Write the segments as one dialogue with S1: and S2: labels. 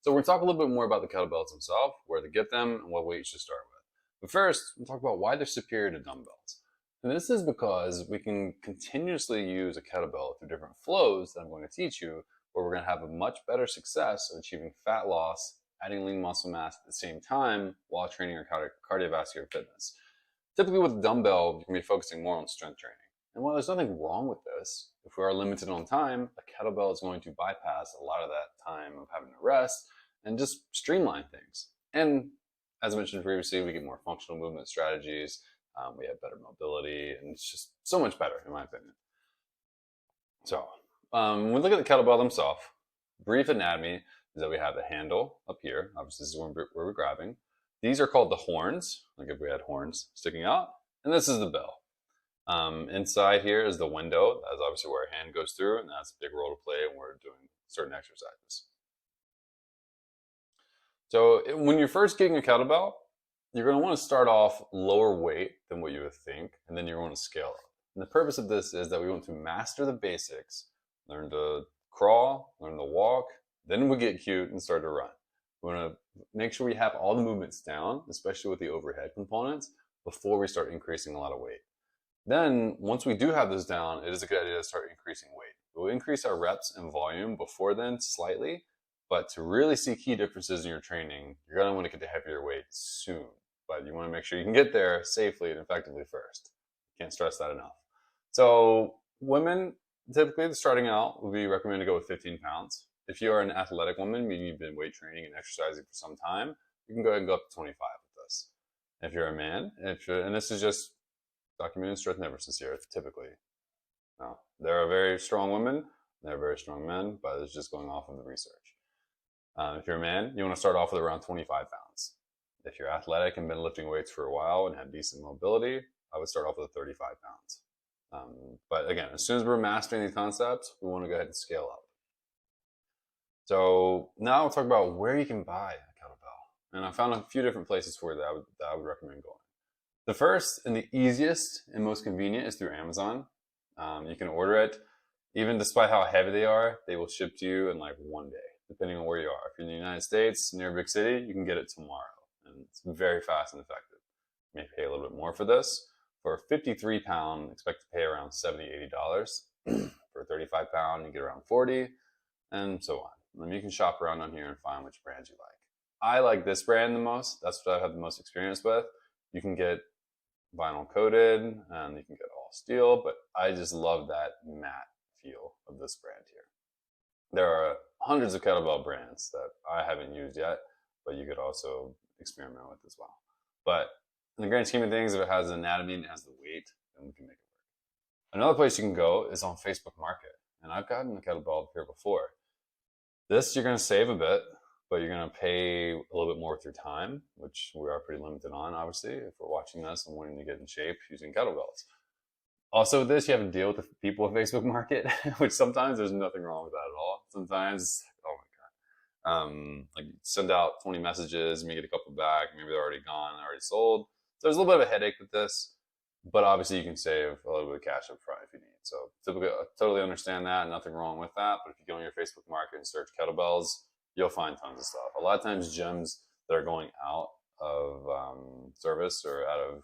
S1: So we're going to talk a little bit more about the kettlebells themselves, where to get them, and what weight you should start with. But first, we'll talk about why they're superior to dumbbells. And this is because we can continuously use a kettlebell through different flows that I'm going to teach you, where we're going to have a much better success of achieving fat loss, adding lean muscle mass at the same time while training your cardiovascular fitness. Typically with a dumbbell, you can be focusing more on strength training. And while there's nothing wrong with this, if we are limited on time, a kettlebell is going to bypass a lot of that time of having to rest and just streamline things. And as I mentioned previously, we get more functional movement strategies. We have better mobility, and it's just so much better, in my opinion. So when we look at the kettlebell themselves, brief anatomy is that we have the handle up here. Obviously, this is where we're grabbing. These are called the horns, like if we had horns sticking out. And this is the bell. Inside here is the window. That's obviously where our hand goes through, and that's a big role to play when we're doing certain exercises. So when you're first getting a kettlebell, you're going to want to start off lower weight than what you would think, and then you're going to scale up. And the purpose of this is that we want to master the basics, learn to crawl, learn to walk, then we get cute and start to run. We want to make sure we have all the movements down, especially with the overhead components, before we start increasing a lot of weight. Then, once we do have this down, it is a good idea to start increasing weight. We'll increase our reps and volume before then slightly, but to really see key differences in your training, you're going to want to get to heavier weight soon. But you want to make sure you can get there safely and effectively first. Can't stress that enough. So women, typically starting out, would be recommended to go with 15 pounds. If you are an athletic woman, meaning you've been weight training and exercising for some time, you can go ahead and go up to 25 with this. If you're a man, and this is just documented strength and evidence here, typically. Now, there are very strong women, there are very strong men, but it's just going off of the research. If you're a man, you want to start off with around 25 pounds. If you're athletic and been lifting weights for a while and have decent mobility, I would start off with 35 pounds. But again, as soon as we're mastering these concepts, we want to go ahead and scale up. So now we'll talk about where you can buy a kettlebell. And I found a few different places for you that I would recommend going. The first and the easiest and most convenient is through Amazon. You can order it. Even despite how heavy they are, they will ship to you in like one day, depending on where you are. If you're in the United States, near a big city, you can get it tomorrow. And it's very fast and effective. You may pay a little bit more for this. For a 53 pound, expect to pay around $70, $80. For a 35 pound, you get around 40, and so on. And you can shop around on here and find which brands you like. I like this brand the most. That's what I have the most experience with. You can get vinyl coated and you can get all steel, but I just love that matte feel of this brand here. There are hundreds of kettlebell brands that I haven't used yet, but you could also experiment with as well. But in the grand scheme of things, if it has the anatomy and it has the weight, then we can make it work. Another place you can go is on Facebook Market, and I've gotten a kettlebell up here before. This, you're going to save a bit, but you're going to pay a little bit more with your time, which we are pretty limited on, obviously, if we're watching this and wanting to get in shape using kettlebells. Also with this, you have to deal with the people at Facebook Market, which sometimes there's nothing wrong with that at all. Sometimes, oh my God. Like you send out 20 messages, you may get a couple back, maybe they're already gone, already sold. So there's a little bit of a headache with this, but obviously you can save a little bit of cash up front if you need. So typically, I totally understand that, nothing wrong with that. But if you go on your Facebook Market and search kettlebells, you'll find tons of stuff. A lot of times gyms that are going out of service or out of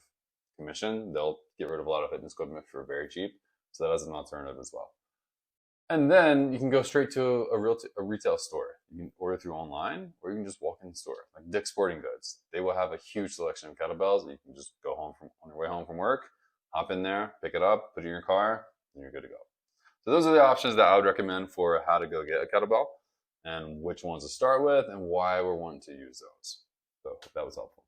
S1: commission, they'll get rid of a lot of fitness equipment for very cheap. So that is an alternative as well. And then you can go straight to a retail store. You can order through online, or you can just walk in the store. Like Dick's Sporting Goods, they will have a huge selection of kettlebells. And you can just go home on your way home from work, hop in there, pick it up, put it in your car, and you're good to go. So those are the options that I would recommend for how to go get a kettlebell, and which ones to start with, and why we're wanting to use those. So that was helpful.